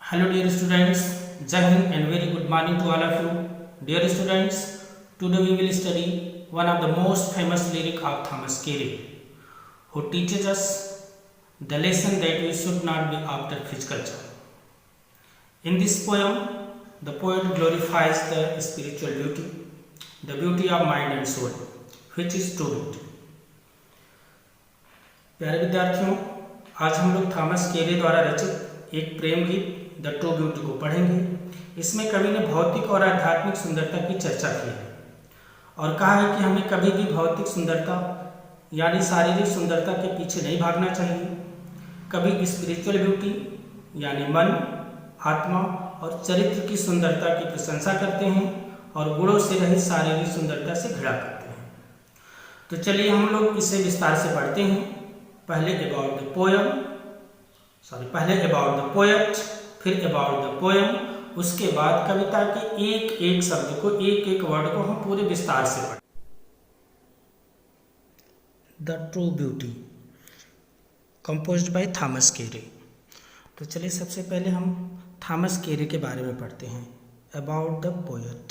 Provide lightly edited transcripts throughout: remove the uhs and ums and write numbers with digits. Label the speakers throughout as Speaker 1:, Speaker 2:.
Speaker 1: Hello dear students, Jai Hind and very good morning to all of you. Dear students, today we will study one of the most famous lyric of Thomas Carey, who teaches us the lesson that we should not be after physical joy. In this poem, the poet glorifies the spiritual beauty, the beauty of mind and soul, which is true beauty. प्यारे विद्यार्थियों, आज हम लोग Thomas केरी द्वारा रचित एक प्रेम गीत the true beauty को पढ़ेंगे। इसमें कवि ने भौतिक और आध्यात्मिक सुंदरता की चर्चा की है और कहा है कि हमें कभी भी भौतिक सुंदरता यानी शारीरिक सुंदरता के पीछे नहीं भागना चाहिए। कभी स्पिरिचुअल ब्यूटी यानी मन, आत्मा और चरित्र की सुंदरता की प्रशंसा करते हैं और गुणों से रहित शारीरिक सुंदरता से घृणा करते हैं। तो चलिए हम लोग इसे विस्तार से पढ़ते हैं। पहले अबाउट द पोएट, फिर अबाउट द पोएम, उसके बाद कविता के एक एक शब्द को, एक एक वर्ड को हम पूरे विस्तार से पढ़ें। The true beauty composed by Thomas Carew. तो चलिए सबसे पहले हम थॉमस केरी के बारे में पढ़ते हैं। About the poet,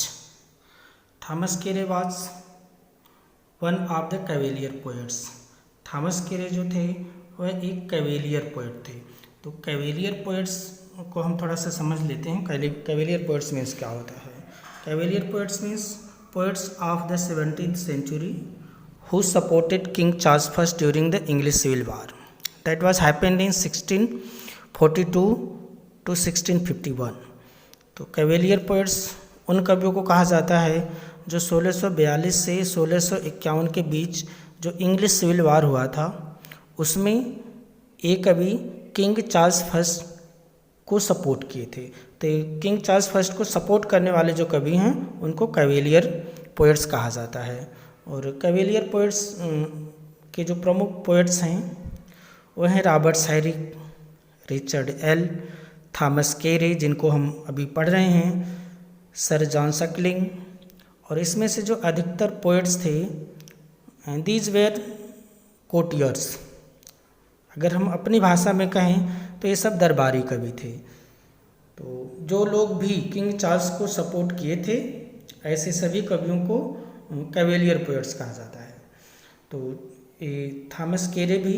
Speaker 1: Thomas Carew was one of the Cavalier poets. Thomas Carew जो थे वह एक कैवेलियर पोएट थे। तो कैवेलियर पोएट्स को हम थोड़ा सा समझ लेते हैं। कैवेलियर पोएट्स मीन्स क्या होता है? Cavalier poets means poets of the 17th century who supported King Charles I during the English Civil War that was happened in 1642 to 1651। तो कैवेलियर पोएट्स उन कवियों को कहा जाता है जो 1642 से 1651 के बीच जो इंग्लिश सिविल वार हुआ था उसमें एक कवि किंग चार्ल्स फर्स्ट को सपोर्ट किए थे। तो किंग चार्ल्स फर्स्ट को सपोर्ट करने वाले जो कवि हैं उनको कैवेलियर पोएट्स कहा जाता है। और कैवेलियर पोएट्स के जो प्रमुख पोएट्स हैं वो हैं रॉबर्ट शायरिक, रिचर्ड एल, थॉमस केरी जिनको हम अभी पढ़ रहे हैं, सर जॉन सकलिंग। और इसमें से जो अधिकतर पोएट्स थे दीज वेर कोटियर्स। अगर हम अपनी भाषा में कहें तो ये सब दरबारी कवि थे। तो जो लोग भी किंग चार्ल्स को सपोर्ट किए थे ऐसे सभी कवियों को कैवेलियर पोएट्स कहा जाता है। तो ये थॉमस केरी भी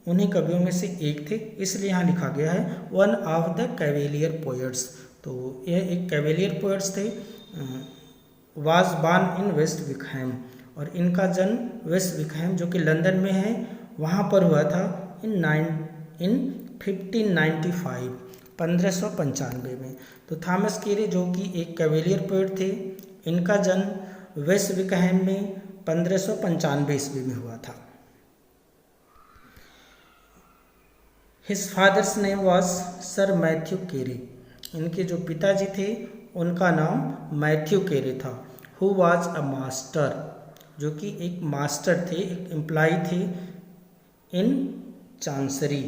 Speaker 1: उन्हीं कवियों में से एक थे, इसलिए यहाँ लिखा गया है one of the Cavalier poets. तो यह एक कैवेलियर पोएट्स थे। Was born in West Wickham, और इनका जन्म वेस्ट विकहैम जो कि लंदन में है वहाँ पर हुआ था इन 1595, 1595 में। तो थॉमस केरी जो कि एक कैवेलियर पोएट थे, इनका जन्म वेस्ट विकहैम में 1595 ईस्वी में हुआ था। His father's name was Sir Matthew Carew. इनके जो पिताजी थे उनका नाम मैथ्यू केरी था। हु वाज अ मास्टर, जो कि एक मास्टर थे, एक एम्प्लॉय थे इन चांसरी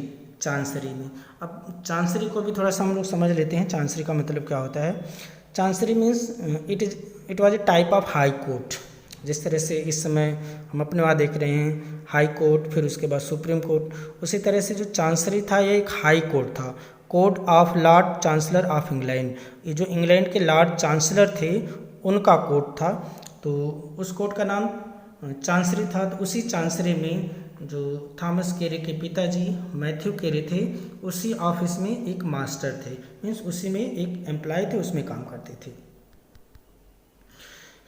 Speaker 1: में। अब चांसरी को भी थोड़ा सा हम लोग समझ लेते हैं। चांसरी का मतलब क्या होता है? Chancery means it was a type of high court. जिस तरह से इस समय हम अपने वहाँ देख रहे हैं हाई कोर्ट, फिर उसके बाद सुप्रीम कोर्ट, उसी तरह से जो चांसरी था ये एक हाई कोर्ट था। Court of Lord chancellor of England, ये जो इंग्लैंड के लॉर्ड चांसलर थे उनका कोर्ट था। तो उस कोर्ट का नाम चांसरी था। तो उसी चांसरी में जो थॉमस केरी के पिताजी मैथ्यू केरी थे उसी ऑफिस में एक मास्टर थे, मीन्स उसी में एक एम्प्लॉय थे, उसमें काम करते थे।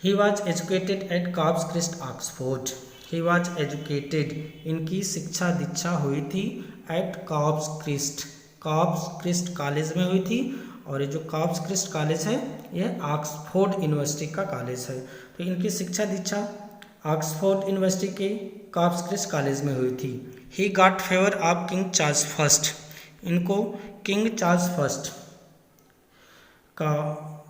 Speaker 1: He was educated at Corpus Christi Oxford. He was educated, इनकी शिक्षा दीक्षा हुई थी एट कॉब्स क्रिस्ट कॉलेज में हुई थी। और ये जो कॉब्स क्रिस्ट कॉलेज है यह ऑक्सफोर्ड यूनिवर्सिटी का कॉलेज है। तो इनकी शिक्षा दीक्षा ऑक्सफोर्ड यूनिवर्सिटी के कॉब्स क्रिस्ट कॉलेज में हुई थी। He got favour of King Charles first, इनको किंग चार्ल्स फर्स्ट का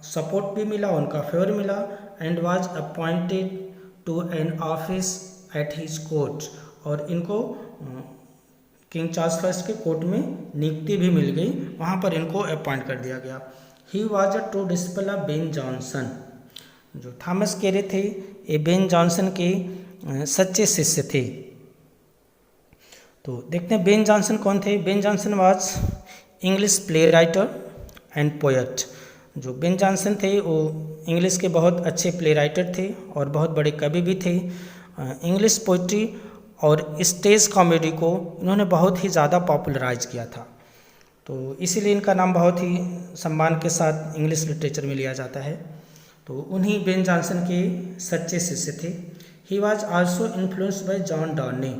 Speaker 1: सपोर्ट भी मिला, उनका फेवर मिला। And was appointed to an office at his court, और इनको किंग चार्ल्स फर्स्ट के कोर्ट में नियुक्ति भी मिल गई, वहाँ पर इनको अपॉइंट कर दिया गया। He was a true disciple of Ben Jonson. जो थॉमस केरी थे ये बेन जॉनसन के सच्चे शिष्य थे। तो देखते हैं बेन जॉनसन कौन थे। Ben Jonson was English play writer and poet. जो बेन जॉनसन थे वो इंग्लिश के बहुत अच्छे प्ले राइटर थे और बहुत बड़े कवि भी थे। इंग्लिश पोइट्री और स्टेज कॉमेडी को इन्होंने बहुत ही ज़्यादा पॉपुलराइज किया था, तो इसीलिए इनका नाम बहुत ही सम्मान के साथ इंग्लिश लिटरेचर में लिया जाता है। तो उन्हीं बेन जॉनसन के सच्चे शिष्य थे। He was also influenced by John Donne,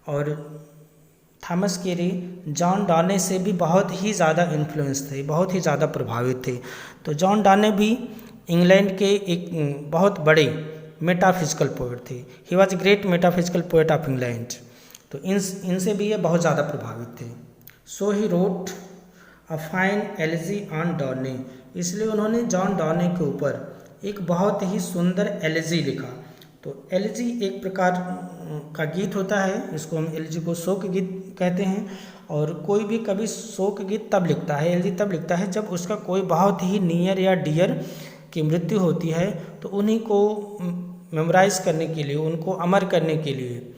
Speaker 1: और थॉमस कैरी जॉन डॉर्ने से भी बहुत ही ज़्यादा इन्फ्लुएंस थे, बहुत ही ज़्यादा प्रभावित थे। तो जॉन डॉर्ने भी इंग्लैंड के एक बहुत बड़े मेटाफिजिकल पोएट थे। He was great metaphysical poet of England. तो इनसे भी ये बहुत ज़्यादा प्रभावित थे। So he wrote a fine elegy on Donne, इसलिए उन्होंने जॉन डॉर्ने के ऊपर एक बहुत ही सुंदर एलिजी लिखा। तो एलिजी एक प्रकार का गीत होता है, इसको हम एलिजी को शोक गीत कहते हैं। और कोई भी कवि शोक गीत तब लिखता है, एलिजी तब लिखता है जब उसका कोई बहुत ही नियर या डियर की मृत्यु होती है, तो उन्हीं को मेमोराइज करने के लिए, उनको अमर करने के लिए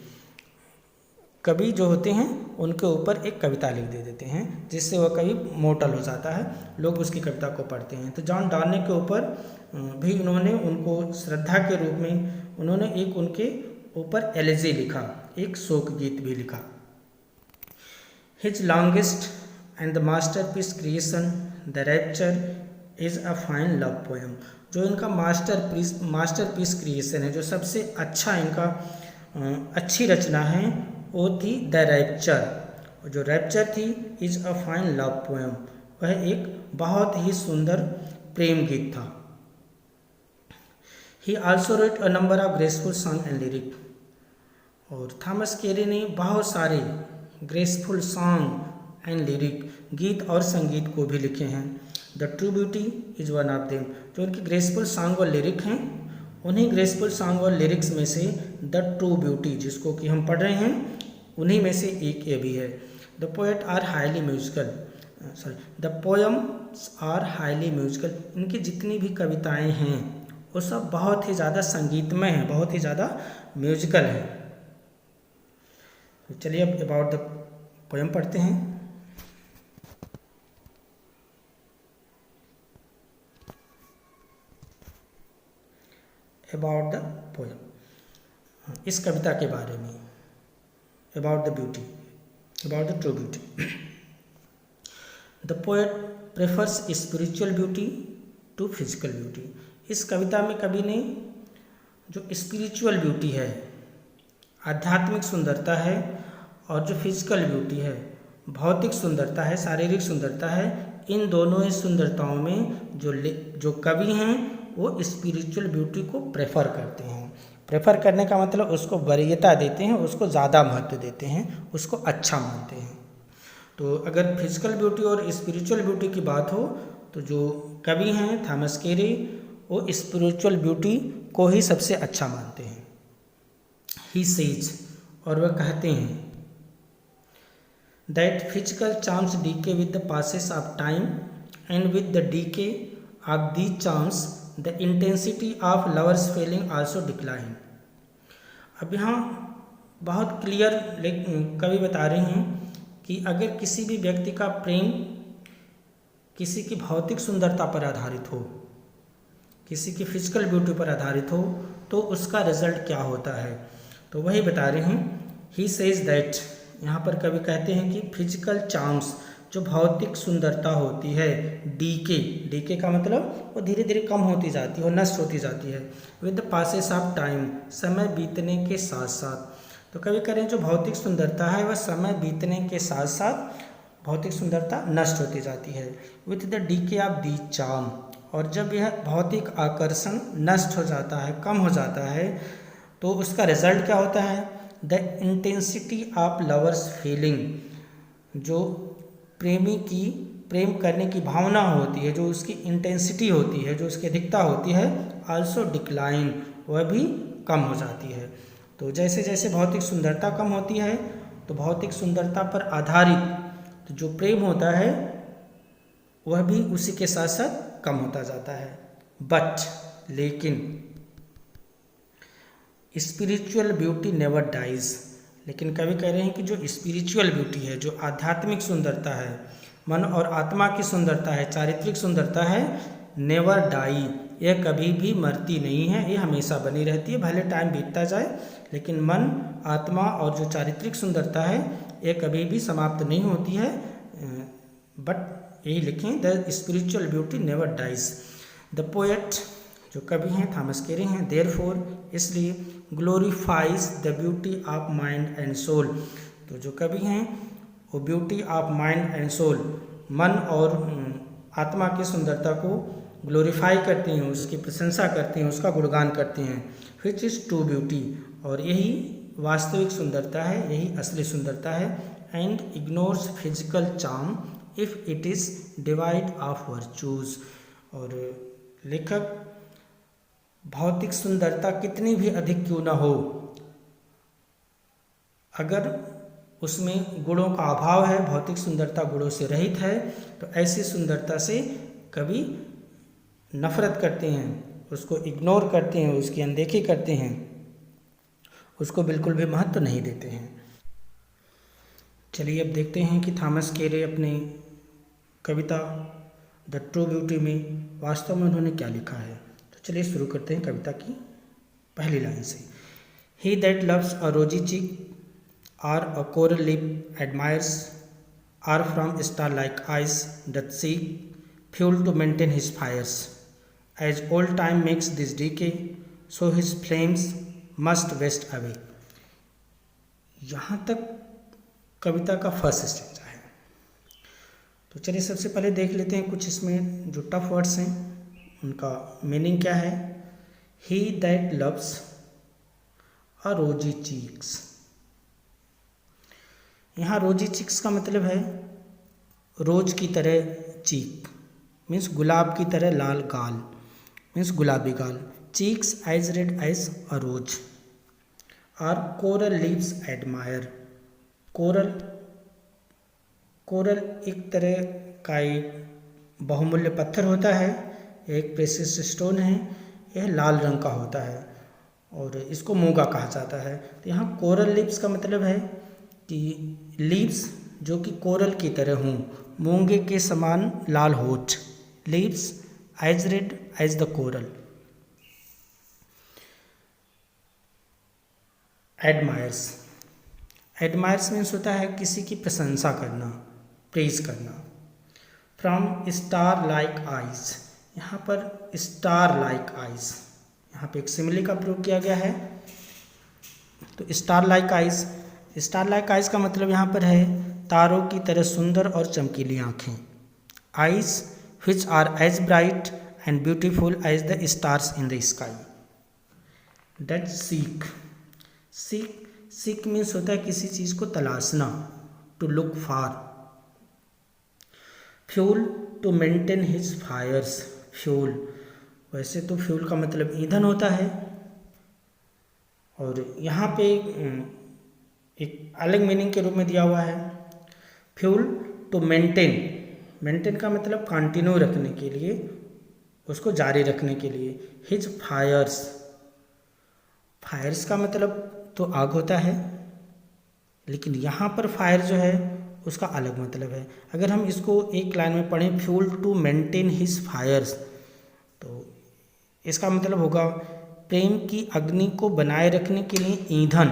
Speaker 1: कवि जो होते हैं उनके ऊपर एक कविता लिख दे देते हैं, जिससे वह कवि मोर्टल हो जाता है, लोग उसकी कविता को पढ़ते हैं। तो जॉन डॉर्ने के ऊपर भी उन्होंने उनको श्रद्धा के रूप में उन्होंने एक उनके ऊपर एलिजी लिखा, एक शोक गीत भी लिखा। His longest and the masterpiece creation the rapture is a fine love poem. जो इनका मास्टरपीस क्रिएशन है, जो सबसे अच्छा इनका अच्छी रचना है, वो थी द रैप्चर। जो रैप्चर थी is a fine love poem, वह एक बहुत ही सुंदर प्रेम गीत था। ही also wrote a number of graceful song and lyric, और थॉमस कैरी ने बहुत सारे ग्रेसफुल सॉन्ग एंड लिरिक, गीत और संगीत को भी लिखे हैं। The true beauty is one of them. जो उनके ग्रेसफुल सॉन्ग और लिरिक हैं, उन्हीं ग्रेसफुल सॉन्ग और लिरिक्स में से द ट्रू ब्यूटी, जिसको कि हम पढ़ रहे हैं, उन्हीं में से एक ये भी है। The poet are highly musical, the poems are highly musical. इनकी जितनी भी कविताएं हैं वो सब बहुत ही ज़्यादा संगीतमय हैं, बहुत ही ज़्यादा म्यूजिकल हैं। तो चलिए अब अबाउट द पोएम पढ़ते हैं। अबाउट द पोएम, इस कविता के बारे में, about the beauty, about the true beauty. The poet prefers spiritual beauty to physical beauty. इस कविता में कवि ने जो स्पिरिचुअल ब्यूटी है, आध्यात्मिक सुंदरता है, और जो फिजिकल ब्यूटी है, भौतिक सुंदरता है, शारीरिक सुंदरता है, इन दोनों ही सुंदरताओं में जो कवि हैं वो स्पिरिचुअल ब्यूटी को प्रेफर करते हैं। प्रेफर करने का मतलब उसको वरीयता देते हैं, उसको ज़्यादा महत्व देते हैं, उसको अच्छा मानते हैं। तो अगर फिजिकल ब्यूटी और स्पिरिचुअल ब्यूटी की बात हो, तो जो कवि हैं थॉमस कैरी, वो स्पिरिचुअल ब्यूटी को ही सबसे अच्छा मानते हैं। ही सेज, और वह कहते हैं, that physical charms decay with the passes of time and with the decay of these charms the intensity of lovers feeling also decline. अब यहाँ बहुत क्लियर कवि बता रहे हैं कि अगर किसी भी व्यक्ति का प्रेम किसी की भौतिक सुंदरता पर आधारित हो, किसी की फिजिकल ब्यूटी पर आधारित हो, तो उसका रिजल्ट क्या होता है, तो वही बता रहे हैं। ही सेज दैट, यहाँ पर कवि कहते हैं कि फिजिकल चार्म्स, जो भौतिक सुंदरता होती है, डीके का मतलब वो धीरे धीरे कम होती जाती है, वो नष्ट होती जाती है। With the passes of time, समय बीतने के साथ साथ। तो कवि करें जो भौतिक सुंदरता है वह समय बीतने के साथ साथ भौतिक सुंदरता नष्ट होती जाती है। With the decay of the charm, और जब यह भौतिक आकर्षण नष्ट हो जाता है, कम हो जाता है, तो उसका रिजल्ट क्या होता है, the intensity of lovers feeling, जो प्रेमी की प्रेम करने की भावना होती है, जो उसकी इंटेंसिटी होती है, जो उसकी अधिकता होती है, आल्सो डिक्लाइन, वह भी कम हो जाती है। तो जैसे जैसे भौतिक सुंदरता कम होती है, तो भौतिक सुंदरता पर आधारित तो जो प्रेम होता है वह भी उसी के साथ साथ कम होता जाता है। बट, लेकिन स्पिरिचुअल ब्यूटी नेवर डाइज, लेकिन कवि कह रहे हैं कि जो स्पिरिचुअल ब्यूटी है, जो आध्यात्मिक सुंदरता है, मन और आत्मा की सुंदरता है, चारित्रिक सुंदरता है, नेवर डाई, यह कभी भी मरती नहीं है, ये हमेशा बनी रहती है, भले टाइम बीतता जाए, लेकिन मन, आत्मा और जो चारित्रिक सुंदरता है ये कभी भी समाप्त नहीं होती है। बट यही लिखें, the spiritual beauty never dies. The poet जो कवि हैं थॉमस कैरी हैं, देयरफॉर इसलिए, glorifies the beauty of mind and soul, तो जो कवि हैं वो beauty of mind and soul, मन और आत्मा की सुंदरता को ग्लोरीफाई करती हैं, उसकी प्रशंसा करती हैं, उसका गुणगान करती हैं। विच इज़ ट्रू ब्यूटी, और यही वास्तविक सुंदरता है, यही असली सुंदरता है। And ignores physical charm if it is divide of virtues, और लेखक भौतिक सुंदरता कितनी भी अधिक क्यों ना हो, अगर उसमें गुणों का अभाव है, भौतिक सुंदरता गुणों से रहित है, तो ऐसी सुंदरता से कभी नफरत करते हैं, उसको इग्नोर करते हैं, उसकी अनदेखी करते हैं, उसको बिल्कुल भी महत्व नहीं देते हैं। चलिए अब देखते हैं कि थॉमस कैरी अपनी कविता द ट्रू ब्यूटी में वास्तव में उन्होंने क्या लिखा है। तो चलिए शुरू करते हैं कविता की पहली लाइन से। ही दैट लव्स अ रोजी चिक or a coral lip admires, or from star-like eyes doth seek fuel to maintain his fires. As old time makes this decay, so his flames must waste away. यहाँ तक कविता का first stanza है। तो चलिए सबसे पहले देख लेते हैं कुछ इसमें जो टफ वर्ड्स हैं उनका मीनिंग क्या है। He that loves a rosy cheeks, यहाँ रोजी चिक्स का मतलब है रोज की तरह चीक, मीन्स गुलाब की तरह लाल गाल, मीन्स गुलाबी गाल। Cheeks as red as a rose, और कोरल लीव्स एडमायर, कोरल एक तरह का एक बहुमूल्य पत्थर होता है, एक प्रेशियस स्टोन है, यह लाल रंग का होता है और इसको मूंगा कहा जाता है। तो यहाँ कोरल लीव्स का मतलब है कि लीव्स जो कि कोरल की तरह हों, मूंगे के समान लाल होठ, leaves as red as the coral. Admires, admires means होता है किसी की प्रशंसा करना, प्रेज करना। फ्रॉम स्टार लाइक आइज, यहाँ पर स्टार लाइक आइज, यहाँ पे एक सिमिली का प्रयोग किया गया है। तो star like eyes, star like eyes का मतलब यहाँ पर है तारों की तरह सुंदर और चमकीली आँखें। Eyes which are as bright and beautiful as the stars in the sky. That seek, seek means होता है किसी चीज़ को तलाशना, to look for. Fuel to maintain his fires, fuel वैसे तो फ्यूल का मतलब ईंधन होता है, और यहाँ पे एक अलग मीनिंग के रूप में दिया हुआ है। फ्यूल टू मेंटेन, मेंटेन का मतलब कंटिन्यू रखने के लिए, उसको जारी रखने के लिए। हिज फायर्स, फायर्स का मतलब तो आग होता है, लेकिन यहाँ पर फायर जो है उसका अलग मतलब है। अगर हम इसको एक लाइन में पढ़ें, fuel to maintain his fires, तो इसका मतलब होगा प्रेम की अग्नि को बनाए रखने के लिए ईंधन।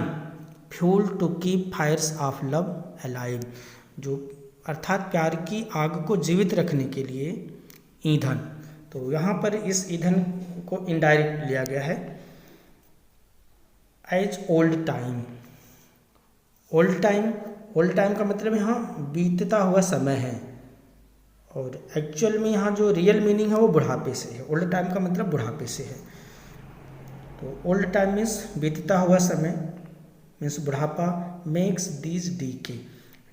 Speaker 1: Fuel to keep fires of love alive, जो अर्थात प्यार की आग को जीवित रखने के लिए ईंधन। तो यहाँ पर इस ईंधन को इनडायरेक्ट लिया गया है। As old time, old time का मतलब यहाँ बीतता हुआ समय है, और एक्चुअल में यहाँ जो रियल मीनिंग है वो बुढ़ापे से है। ओल्ड टाइम का मतलब बुढ़ापे से है। तो ओल्ड टाइम मीन्स बीतता हुआ समय, मीन्स बुढ़ापा। मेक्स दीज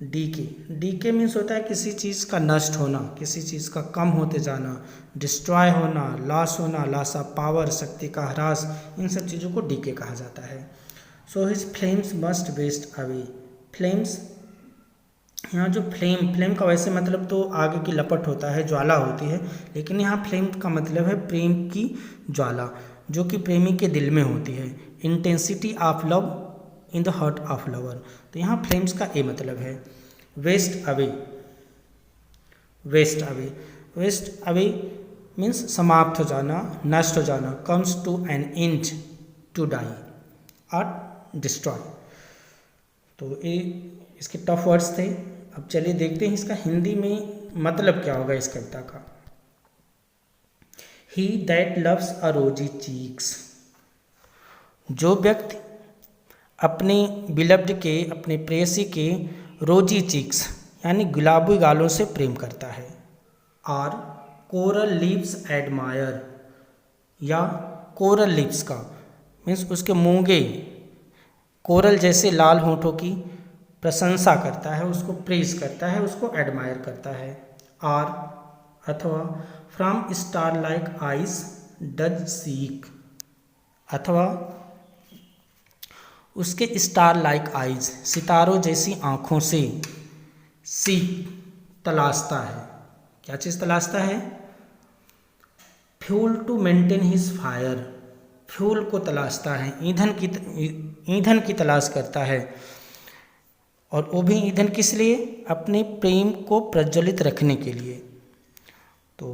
Speaker 1: डीके मीन्स होता है किसी चीज़ का नष्ट होना, किसी चीज़ का कम होते जाना, डिस्ट्रॉय होना, लॉस होना, लॉस ऑफ पावर, शक्ति का ह्रास, इन सब चीज़ों को डीके कहा जाता है। So his flames must waste away, flames यहाँ जो फ्लेम का वैसे मतलब तो आग की लपट होता है, ज्वाला होती है, लेकिन यहाँ फ्लेम का मतलब है प्रेम की ज्वाला, जो कि प्रेमी के दिल में होती है। Intensity of love in the heart of lover, तो यहाँ फ्लेम्स का ए मतलब है। Waste away, waste away. Waste away means समाप्त हो जाना, नष्ट हो जाना। Comes to an end, to die और डिस्ट्रॉय। तो ये इसके टफ वर्ड्स थे। अब चलिए देखते हैं इसका हिंदी में मतलब क्या होगा इस कविता का। ही दैट लव्स अ रोजी चीक्स, जो व्यक्ति अपने बिलव्ड के, अपने प्रेयसी के रोजी चीक्स यानी गुलाबी गालों से प्रेम करता है। और कोरल लिप्स एडमायर, या कोरल लिप्स का मीन्स उसके मूंगे कोरल जैसे लाल होठों की प्रशंसा करता है, उसको प्रेज करता है, उसको एडमायर करता है। और अथवा from star like eyes does seek, अथवा उसके स्टार लाइक आइज सितारों जैसी आँखों से सीक तलाशता है। क्या चीज़ तलाशता है? Fuel to maintain his fire, fuel को तलाशता है, ईंधन की तलाश करता है। और वो भी ईंधन किस लिए? अपने प्रेम को प्रज्वलित रखने के लिए। तो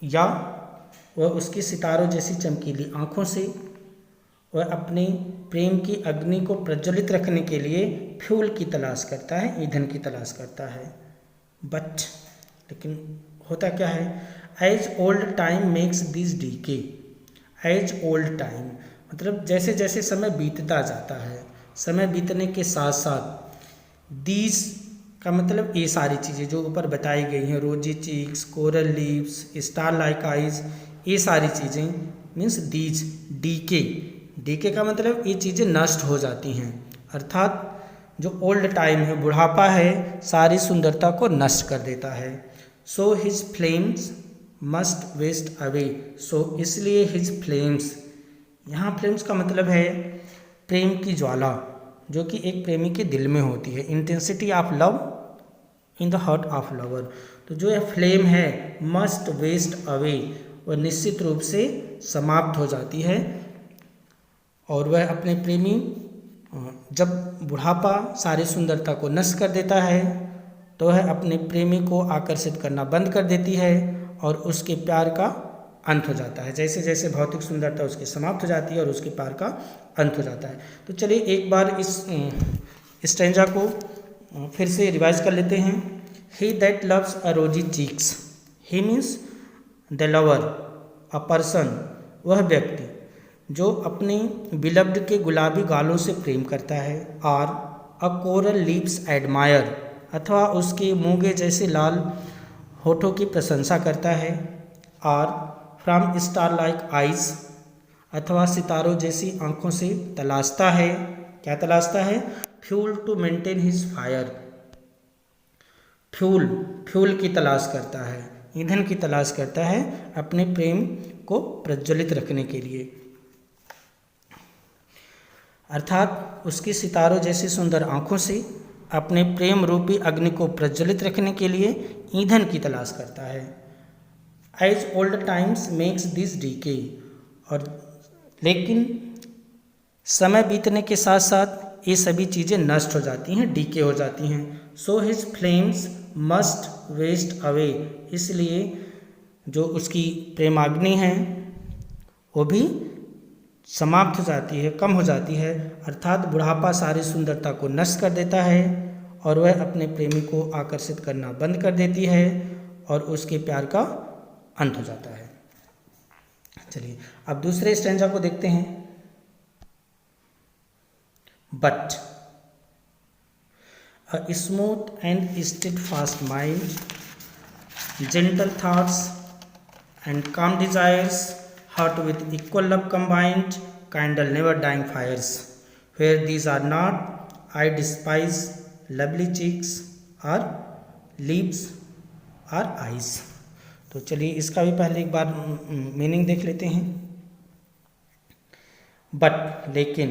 Speaker 1: या वह उसकी सितारों जैसी चमकीली आँखों से वह अपने प्रेम की अग्नि को प्रज्वलित रखने के लिए फ्यूल की तलाश करता है, ईंधन की तलाश करता है। बट लेकिन होता क्या है? As old time makes this decay, as old time मतलब जैसे जैसे समय बीतता जाता है, समय बीतने के साथ साथ दीज का मतलब ये सारी चीज़ें जो ऊपर बताई गई हैं, रोजी cheeks, coral leaves, star like eyes, ये सारी चीज़ें मीन्स दीज, डीके, डीके का मतलब ये चीज़ें नष्ट हो जाती हैं। अर्थात जो ओल्ड टाइम है, बुढ़ापा है, सारी सुंदरता को नष्ट कर देता है। So his flames must waste away, so इसलिए हिज फ्लेम्स, यहाँ फ्लेम्स का मतलब है प्रेम की ज्वाला जो कि एक प्रेमी के दिल में होती है, intensity of love in the heart of lover. तो जो यह फ्लेम है मस्ट वेस्ट अवे, वह निश्चित रूप से समाप्त हो जाती है। और वह अपने प्रेमी जब बुढ़ापा सारी सुंदरता को नष्ट कर देता है तो वह अपने प्रेमी को आकर्षित करना बंद कर देती है और उसके प्यार का अंत हो जाता है। जैसे जैसे भौतिक सुंदरता उसकी समाप्त हो जाती है और उसके प्यार का अंत हो जाता है। तो चलिए एक बार इस स्टैंजा को फिर से रिवाइज कर लेते हैं। ही दैट लव्स अ रोजी cheeks, he means the lover, a person वह व्यक्ति जो अपने बिलव्ड के गुलाबी गालों से प्रेम करता है। और अ कोरल लिप्स एडमायर अथवा उसके मूंगे जैसे लाल होठों की प्रशंसा करता है। और फ्रॉम स्टार लाइक आइज अथवा सितारों जैसी आंखों से तलाशता है। क्या तलाशता है? Fuel to maintain his fire, fuel की तलाश करता है, ईंधन की तलाश करता है अपने प्रेम को प्रज्वलित रखने के लिए। अर्थात उसकी सितारों जैसी सुंदर आँखों से अपने प्रेम रूपी अग्नि को प्रज्वलित रखने के लिए ईंधन की तलाश करता है। As old times makes this decay, और लेकिन समय बीतने के साथ साथ ये सभी चीज़ें नष्ट हो जाती हैं, डीके हो जाती हैं। So his flames must waste away, इसलिए जो उसकी प्रेमाग्नि है वो भी समाप्त हो जाती है, कम हो जाती है। अर्थात बुढ़ापा सारी सुंदरता को नष्ट कर देता है और वह अपने प्रेमी को आकर्षित करना बंद कर देती है और उसके प्यार का अंत हो जाता है। चलिए अब दूसरे स्टैंजा को देखते हैं। But a smooth and steadfast mind, gentle thoughts and calm desires, heart with equal love combined, candle never dying fires. Where these are not, I despise lovely cheeks or lips or eyes. तो चलिए इसका भी पहले एक बार meaning देख लेते हैं। But लेकिन,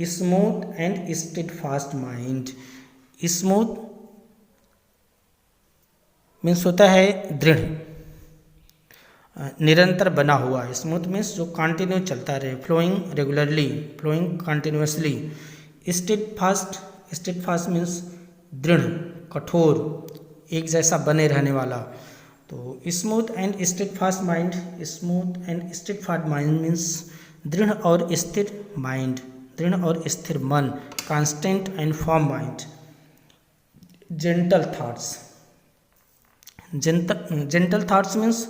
Speaker 1: smooth and steadfast mind, smooth means होता है दृढ़, निरंतर बना हुआ। स्मूथ मीन्स जो कंटिन्यू चलता रहे, flowing regularly, flowing continuously. Steadfast means दृढ़, कठोर, एक जैसा बने रहने वाला। तो smooth and steadfast mind, smooth and steadfast mind means दृढ़ और स्थिर माइंड, दृढ़ और स्थिर मन, constant and firm mind. Gentle thoughts, gentle thoughts means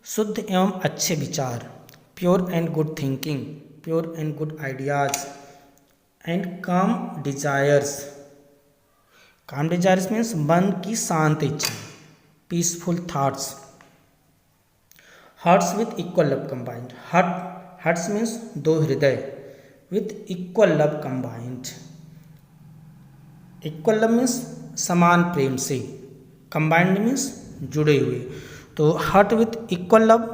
Speaker 1: शुद्ध एवं अच्छे विचार, pure and good thinking, pure and good ideas and calm desires. Calm desires means मन की शांत इच्छा, peaceful thoughts. Hearts with equal love combined, hearts means दो हृदय, with equal love combined. Equal love means समान प्रेम से, कंबाइंड मीन्स जुड़े हुए। तो heart with equal love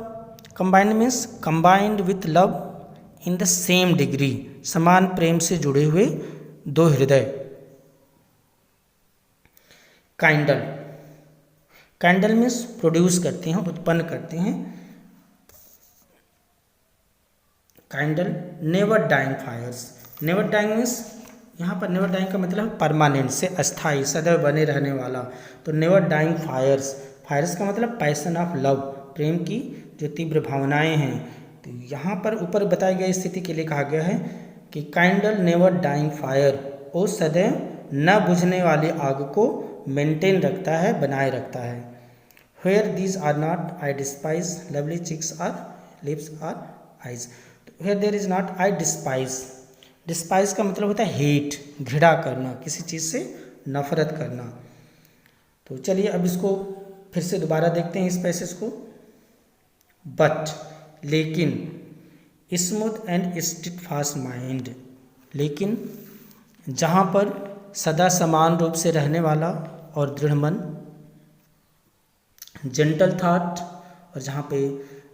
Speaker 1: combined means combined with love in the same degree, समान प्रेम से जुड़े हुए दो हृदय। काइंडल, काइंडल मीन्स प्रोड्यूस करते हैं, उत्पन्न करते हैं। Kindle never dying fires, never dying means यहाँ पर नेवर डाइंग का मतलब परमानेंट से अस्थाई, सदैव बने रहने वाला। तो नेवर डाइंग फायर्स, फायर्स का मतलब पैशन ऑफ लव, प्रेम की जो तीव्र भावनाएं हैं। तो यहाँ पर ऊपर बताई गई स्थिति के लिए कहा गया है कि काइंडल नेवर डाइंग फायर, वो सदैव न बुझने वाली आग को मेंटेन रखता है, बनाए रखता है। Where these are not I despise lovely cheeks or lips or eyes. Where there is not I despise, despise का मतलब होता है हेट, घृणा करना, किसी चीज़ से नफरत करना। तो चलिए अब इसको फिर से दोबारा देखते हैं इस पैसेज को। बट, लेकिन, स्मूथ एंड स्टेडफास्ट माइंड, लेकिन जहाँ पर सदा समान रूप से रहने वाला और दृढ़ मन। जेंटल थॉट, और जहाँ पे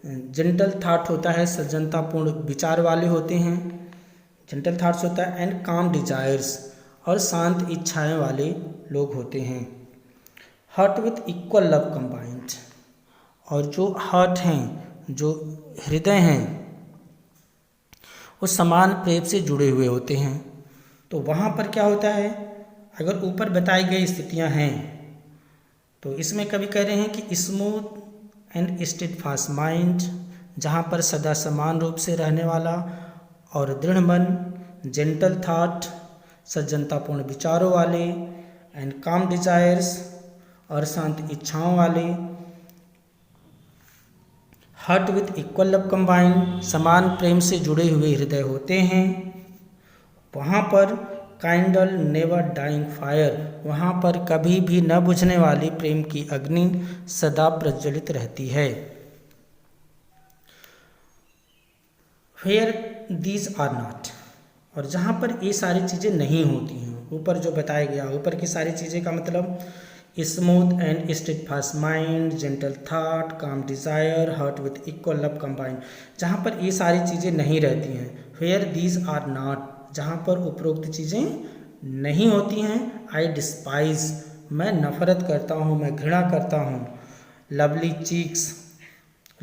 Speaker 1: जेंटल थॉट होता है सज्जनतापूर्ण विचार वाले होते हैं, जेंटल थॉट्स होता है। एंड काम डिजायर्स, और शांत इच्छाएं वाले लोग होते हैं। Heart with equal love combined, और जो हार्ट हैं, जो हृदय हैं, वो समान प्रेम से जुड़े हुए होते हैं। तो वहाँ पर क्या होता है, अगर ऊपर बताई गई स्थितियाँ हैं तो इसमें कभी कह रहे हैं कि स्मूथ एंड स्टेडफास्ट माइंड, जहाँ पर सदा समान रूप से रहने वाला और दृढ़ मन। जेंटल थॉट, सज्जनतापूर्ण विचारों वाले। एंड काम डिजायर्स, और शांत इच्छाओं वाले। Heart with equal love combined, समान प्रेम से जुड़े हुए हृदय होते हैं। वहाँ पर काइंडल नेवर डाइंग फायर, वहाँ पर कभी भी न बुझने वाली प्रेम की अग्नि सदा प्रज्वलित रहती है। वेयर दीज आर नॉट, और जहाँ पर ये सारी चीज़ें नहीं होती हैं, ऊपर जो बताया गया, ऊपर की सारी चीज़ें का मतलब smooth and steadfast mind, gentle thought, calm desire, heart with equal love combined, जहाँ पर ये सारी चीज़ें नहीं रहती हैं। वेयर दीज आर नॉट, जहाँ पर उपरोक्त चीज़ें नहीं होती हैं। आई डिस्पाइज, मैं नफरत करता हूँ, मैं घृणा करता हूँ। लवली चीक्स,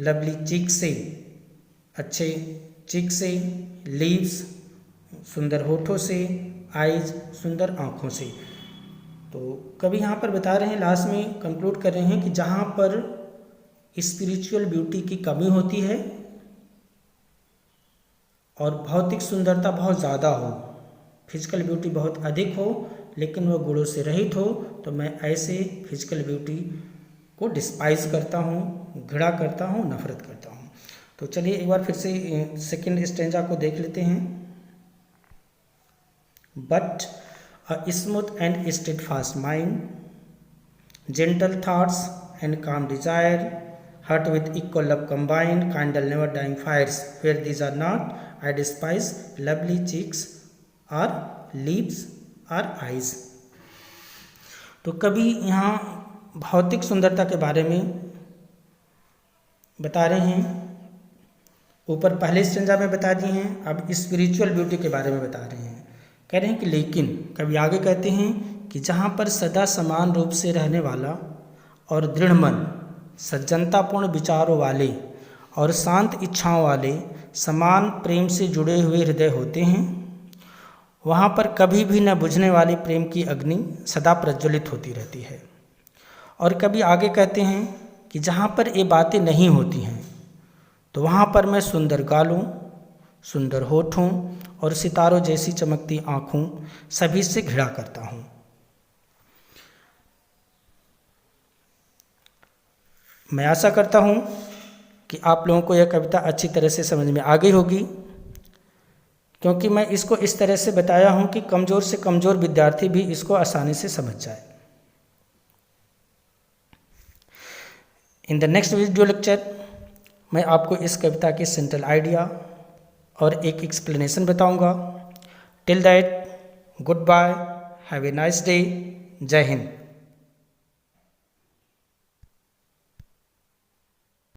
Speaker 1: लवली चीक से, अच्छे चिक से। लीव्स, सुंदर होठों से। आइज, सुंदर आँखों से। तो कभी यहाँ पर बता रहे हैं, लास्ट में कंक्लूड कर रहे हैं कि जहाँ पर स्पिरिचुअल ब्यूटी की कमी होती है और भौतिक सुंदरता बहुत ज़्यादा हो, फिजिकल ब्यूटी बहुत अधिक हो लेकिन वह गुणों से रहित हो, तो मैं ऐसे फिजिकल ब्यूटी को डिस्पाइज करता हूँ, घृणा करता हूँ, नफरत करता हूँ। तो चलिए एक बार फिर से सेकेंड स्टेंजा को देख लेते हैं। But a smooth and steadfast mind, gentle thoughts and calm desire, heart with equal love combined, kindle never dying fires, where these are not I despise lovely cheeks or lips or eyes. तो कभी यहाँ भौतिक सुंदरता के बारे में बता रहे हैं, ऊपर पहले स्टेंजा में बता दिए हैं, अब स्पिरिचुअल ब्यूटी के बारे में बता रहे हैं। कह रहे हैं कि लेकिन, कभी आगे कहते हैं कि जहाँ पर सदा समान रूप से रहने वाला और दृढ़ मन, सज्जनतापूर्ण विचारों वाले और शांत इच्छाओं वाले समान प्रेम से जुड़े हुए हृदय होते हैं, वहाँ पर कभी भी न बुझने वाली प्रेम की अग्नि सदा प्रज्वलित होती रहती है। और कभी आगे कहते हैं कि जहाँ पर ये बातें नहीं होती हैं तो वहाँ पर मैं सुंदर गालों, सुंदर होठों और सितारों जैसी चमकती आँखों सभी से घृणा करता हूँ। मैं आशा करता हूँ कि आप लोगों को यह कविता अच्छी तरह से समझ में आ गई होगी, क्योंकि मैं इसको इस तरह से बताया हूँ कि कमज़ोर से कमज़ोर विद्यार्थी भी इसको आसानी से समझ जाए। In the next video lecture मैं आपको इस कविता के सेंट्रल आइडिया और एक एक्सप्लेनेशन बताऊंगा। Till that goodbye, have a nice day, जय हिंद।